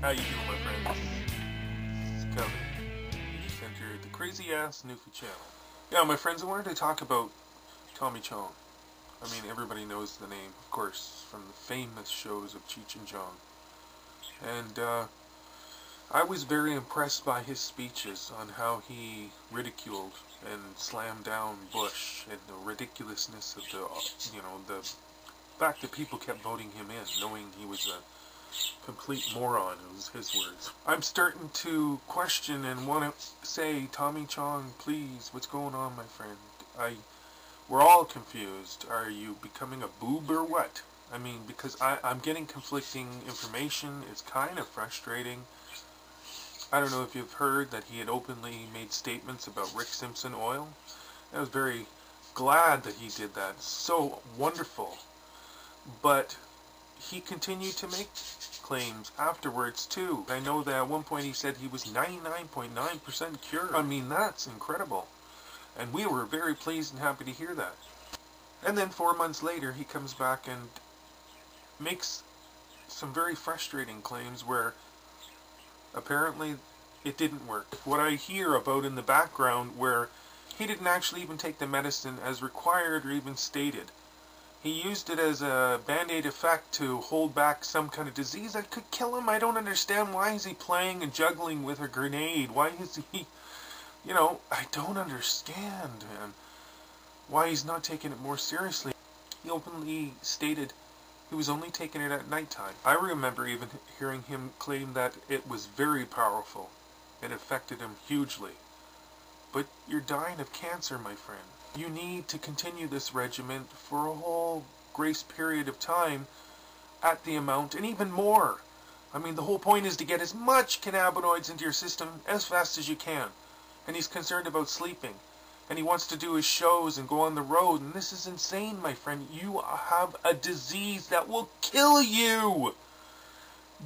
How you doing, my friends? This is Kevin. You just entered the Crazy Ass Newfie channel. Yeah, my friends, I wanted to talk about Tommy Chong. I mean, everybody knows the name, of course, from the famous shows of Cheech and Chong. And I was very impressed by his speeches on how he ridiculed and slammed down Bush and the ridiculousness of the fact that people kept voting him in, knowing he was a complete moron, it was his words. I'm starting to question and want to say, Tommy Chong, please, what's going on, my friend? We're all confused. Are you becoming a boob or what? I mean, because I'm getting conflicting information. It's kind of frustrating. I don't know if you've heard that he had openly made statements about Rick Simpson oil. I was very glad that he did that. So wonderful. But he continued to make claims afterwards too. I know that at one point he said he was 99.9% cured. I mean, that's incredible. And we were very pleased and happy to hear that. And then 4 months later he comes back and makes some very frustrating claims where apparently it didn't work. What I hear about in the background where he didn't actually even take the medicine as required or even stated. He used it as a band-aid effect to hold back some kind of disease that could kill him. I don't understand. Why is he playing and juggling with a grenade? Why is he... I don't understand, man. Why he's not taking it more seriously. He openly stated he was only taking it at nighttime. I remember even hearing him claim that it was very powerful. It affected him hugely. But you're dying of cancer, my friend. You need to continue this regimen for a whole grace period of time at the amount, and even more. I mean, the whole point is to get as much cannabinoids into your system as fast as you can. And he's concerned about sleeping. And he wants to do his shows and go on the road. And this is insane, my friend. You have a disease that will kill you.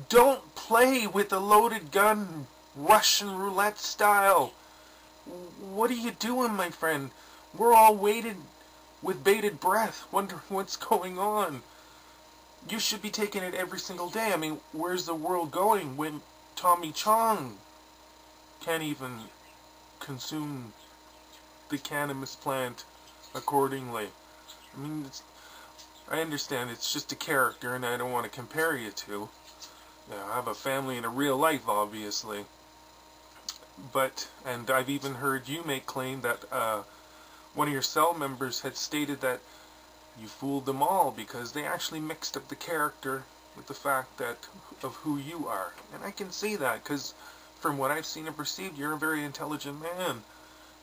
Don't play with a loaded gun, Russian roulette style. What are you doing, my friend? We're all waiting with bated breath, wondering what's going on. You should be taking it every single day. I mean, where's the world going when Tommy Chong can't even consume the cannabis plant accordingly? I mean, I understand it's just a character and I don't want to compare you to. I have a family and a real life, obviously. And I've even heard you make claim that one of your cell members had stated that you fooled them all because they actually mixed up the character with the fact of who you are. And I can see that because from what I've seen and perceived, you're a very intelligent man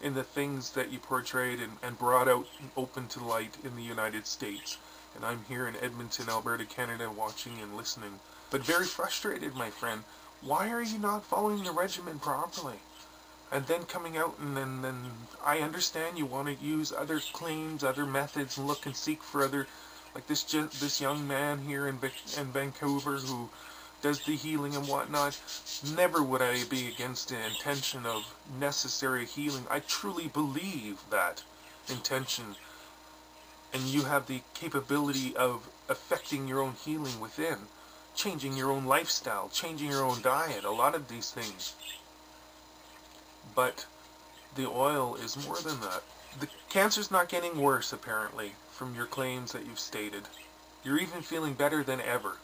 in the things that you portrayed and brought out and open to light in the United States. And I'm here in Edmonton, Alberta, Canada, watching and listening. But very frustrated, my friend. Why are you not following the regimen properly? And then coming out and then I understand you want to use other claims, other methods, and look and seek for other, like this young man here in Vancouver who does the healing and whatnot. Never would I be against the intention of necessary healing. I truly believe that intention, and you have the capability of affecting your own healing within, changing your own lifestyle, changing your own diet, a lot of these things. But the oil is more than that. The cancer's not getting worse, apparently, from your claims that you've stated. You're even feeling better than ever.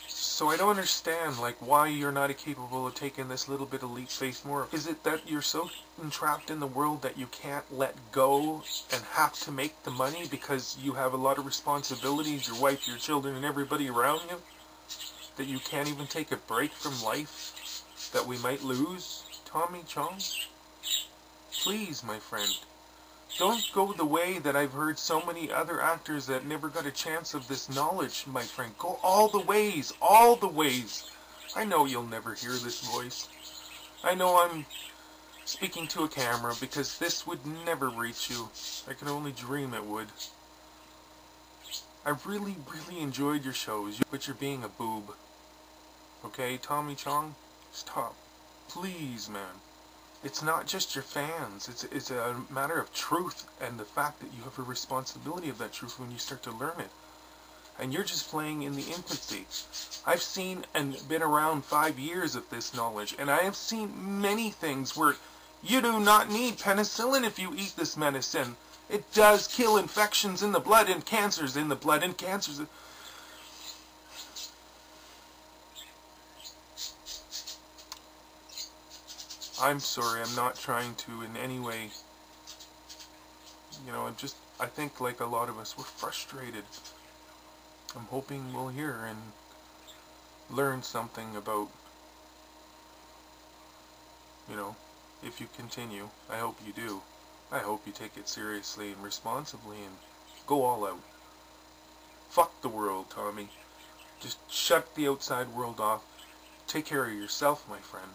So I don't understand, why you're not capable of taking this little bit of leap faith more. Is it that you're so entrapped in the world that you can't let go and have to make the money because you have a lot of responsibilities, your wife, your children, and everybody around you? That you can't even take a break from life that we might lose? Tommy Chong? Please, my friend, don't go the way that I've heard so many other actors that never got a chance of this knowledge, my friend. Go all the ways, all the ways. I know you'll never hear this voice. I know I'm speaking to a camera because this would never reach you. I can only dream it would. I really, really enjoyed your shows, but you're being a boob. Okay, Tommy Chong? Stop. Please, man. It's not just your fans. It's a matter of truth and the fact that you have a responsibility of that truth when you start to learn it. and you're just playing in the infancy. I've seen and been around 5 years of this knowledge, and I have seen many things where you do not need penicillin if you eat this medicine. It does kill infections in the blood and cancers in the blood and cancers. I'm sorry, I'm not trying to in any way, I think like a lot of us, we're frustrated. I'm hoping we'll hear and learn something about, if you continue. I hope you do. I hope you take it seriously and responsibly and go all out. Fuck the world, Tommy. Just shut the outside world off. Take care of yourself, my friend.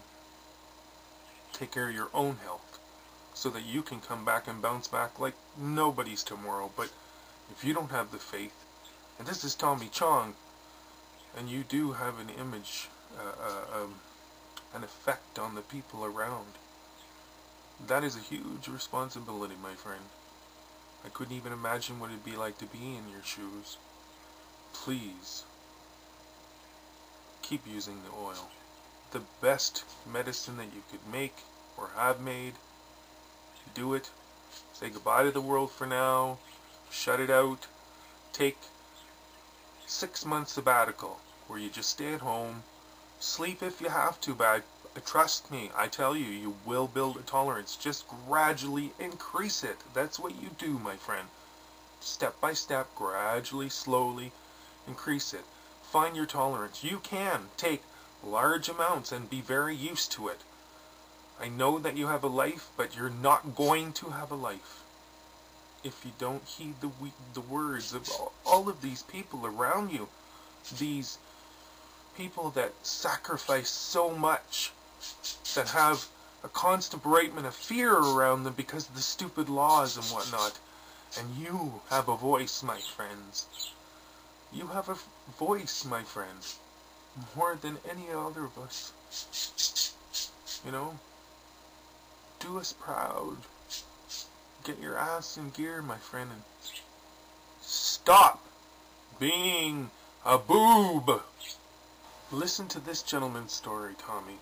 Take care of your own health so that you can come back and bounce back like nobody's tomorrow. But if you don't have the faith, and this is Tommy Chong, and you do have an image, an effect on the people around, that is a huge responsibility, my friend. I couldn't even imagine what it'd be like to be in your shoes. Please, keep using the oil. The best medicine that you could make or have made. Do it. Say goodbye to the world for now. Shut it out. Take 6 months sabbatical where you just stay at home. Sleep if you have to, but trust me, I tell you, you will build a tolerance. Just gradually increase it. That's what you do, my friend. Step by step, gradually, slowly increase it. Find your tolerance. You can take large amounts and be very used to it. I know that you have a life, but you're not going to have a life if you don't heed the words of all of these people around you. These people that sacrifice so much, that have a constant beratement of fear around them because of the stupid laws and whatnot. And you have a voice, my friends. You have a voice, my friend. More than any other of us. Do us proud. Get your ass in gear, my friend, and stop being a boob. Listen to this gentleman's story, Tommy.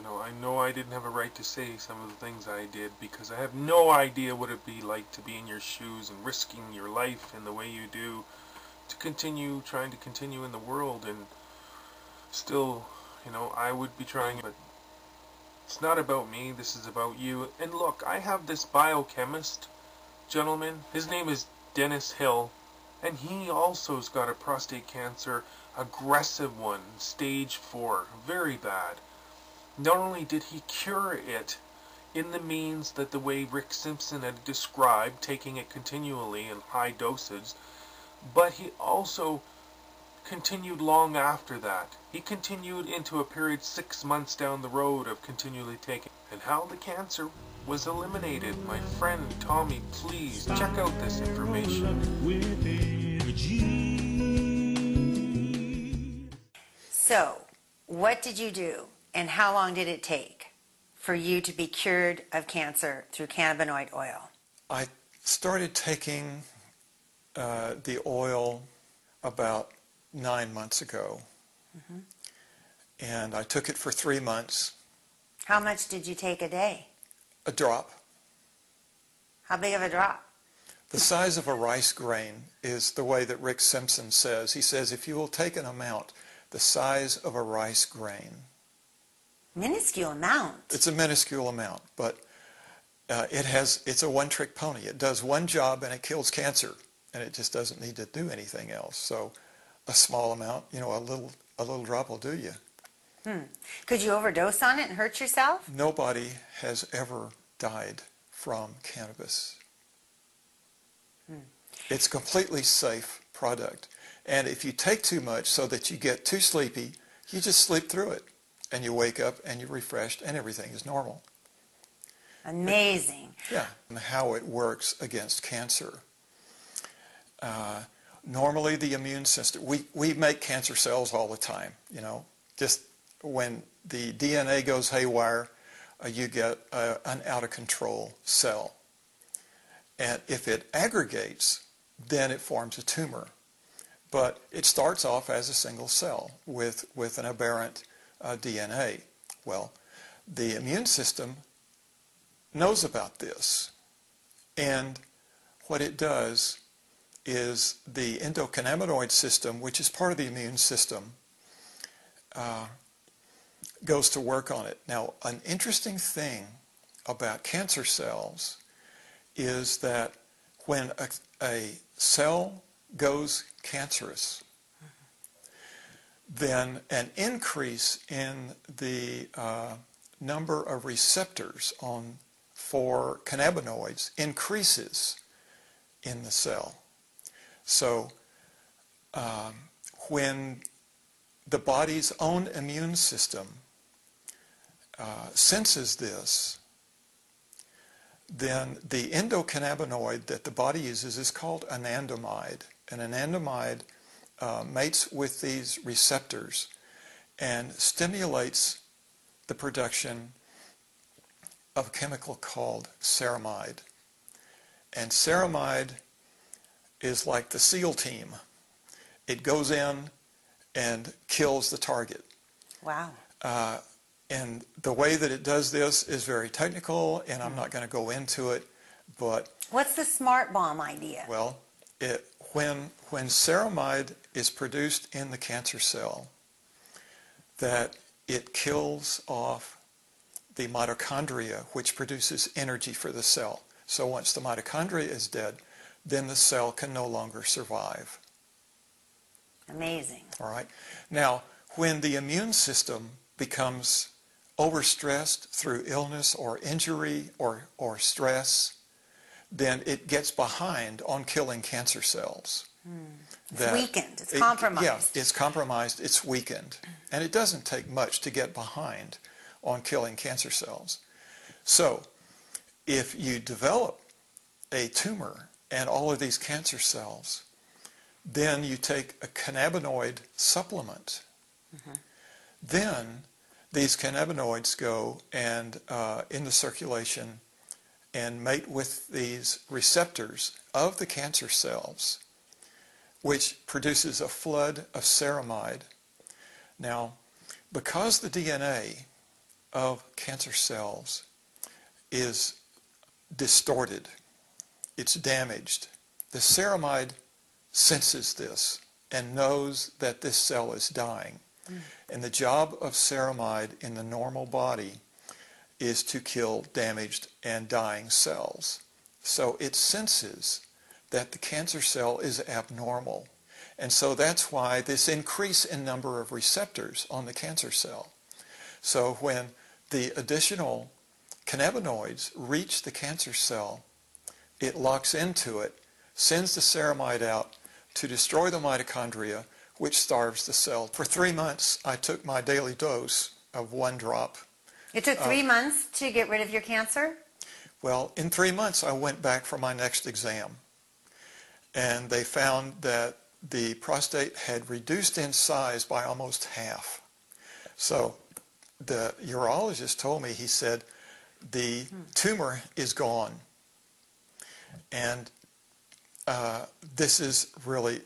I know I didn't have a right to say some of the things I did because I have no idea what it'd be like to be in your shoes and risking your life in the way you do to trying to continue in the world. And still, I would be trying, but it's not about me, this is about you. And look, I have this biochemist gentleman, his name is Dennis Hill, and he also's got a prostate cancer, aggressive one, stage 4, very bad. Not only did he cure it in the means that the way Rick Simpson had described, taking it continually in high dosage, but he also continued long after that. He continued into a period 6 months down the road of continually taking, and how the cancer was eliminated. My friend Tommy, please check out this information. So, what did you do, and how long did it take for you to be cured of cancer through cannabinoid oil? I started taking the oil about 9 months ago. Mm-hmm. And I took it for 3 months. How much did you take a day? A drop. How big of a drop? The size of a rice grain is the way that Rick Simpson says. He says if you will take an amount the size of a rice grain. Minuscule amount. It's a minuscule amount, but it's a one-trick pony. It does one job and it kills cancer, and it just doesn't need to do anything else. So a small amount, a little drop will do you. Could you overdose on it and hurt yourself? Nobody has ever died from cannabis. It's a completely safe product. And if you take too much so that you get too sleepy, you just sleep through it. And you wake up and you're refreshed and everything is normal. Amazing. Yeah. And how it works against cancer. Normally the immune system, we make cancer cells all the time, just when the DNA goes haywire, you get an out-of-control cell. And if it aggregates, then it forms a tumor. but it starts off as a single cell with an aberrant DNA. Well, the immune system knows about this, and what it does is the endocannabinoid system, which is part of the immune system, goes to work on it. Now, an interesting thing about cancer cells is that when a cell goes cancerous, then an increase in the number of receptors for cannabinoids increases in the cell. So when the body's own immune system senses this, then the endocannabinoid that the body uses is called anandamide. And anandamide mates with these receptors and stimulates the production of a chemical called ceramide. And ceramide is like the SEAL team. It goes in and kills the target. Wow. And the way that it does this is very technical, and I'm not going to go into it, but... What's the smart bomb idea? Well, when ceramide is produced in the cancer cell, that it kills off the mitochondria, which produces energy for the cell. So once the mitochondria is dead, then the cell can no longer survive. Amazing. All right. Now, when the immune system becomes overstressed through illness or injury or stress, then it gets behind on killing cancer cells. It's weakened. It's compromised. Yeah, it's compromised. It's weakened. And it doesn't take much to get behind on killing cancer cells. So, if you develop a tumor and all of these cancer cells, then you take a cannabinoid supplement. Then these cannabinoids go and in the circulation and mate with these receptors of the cancer cells, which produces a flood of ceramide. Now, because the DNA of cancer cells is distorted, it's damaged, the ceramide senses this and knows that this cell is dying. And the job of ceramide in the normal body is to kill damaged and dying cells. So it senses that the cancer cell is abnormal. And so that's why this increase in number of receptors on the cancer cell. So when the additional cannabinoids reach the cancer cell, it locks into it, sends the ceramide out to destroy the mitochondria, which starves the cell. For 3 months, I took my daily dose of 1 drop. It took 3 months to get rid of your cancer? Well, in 3 months, I went back for my next exam. And they found that the prostate had reduced in size by almost half. So the urologist told me, he said, the tumor is gone. And this is really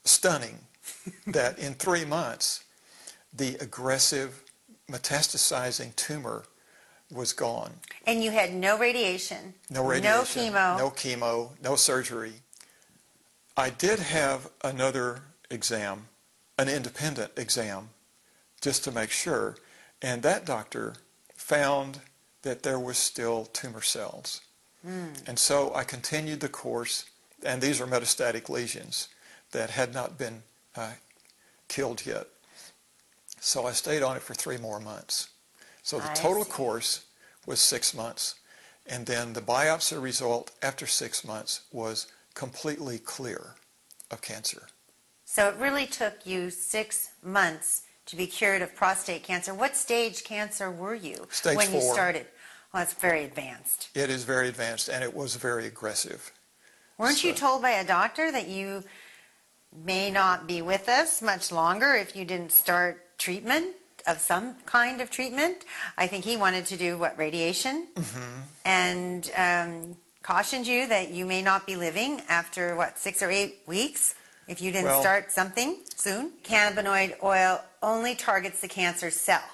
stunning that in 3 months, the aggressive metastasizing tumor was gone. And you had no radiation? No radiation. No chemo? No chemo, no surgery. I did have another exam, an independent exam, just to make sure, and that doctor found that there was still tumor cells. And so I continued the course, and these are metastatic lesions that had not been killed yet. So I stayed on it for 3 more months. So the total course was 6 months. And then the biopsy result after 6 months was completely clear of cancer. So it really took you 6 months to be cured of prostate cancer. What stage cancer were you Stage when 4. you started? Well, that's very advanced. It is very advanced, and it was very aggressive. Weren't you told by a doctor that you may not be with us much longer if you didn't start treatment of some kind of treatment? I think he wanted to do, what, radiation? And cautioned you that you may not be living after, what, 6 or 8 weeks if you didn't Well- start something soon. Cannabinoid oil only targets the cancer cell.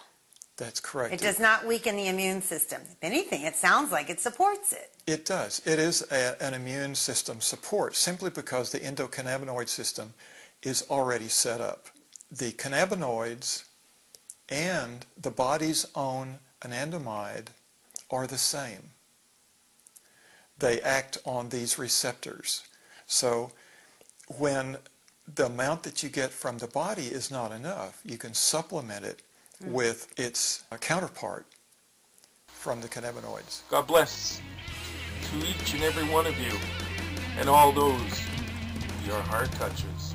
That's correct. It does not weaken the immune system. If anything, it sounds like it supports it. It does. It is an immune system support simply because the endocannabinoid system is already set up. The cannabinoids and the body's own anandamide are the same. They act on these receptors. So when the amount that you get from the body is not enough, you can supplement it with its counterpart from the cannabinoids. God bless to each and every one of you and all those your heart touches.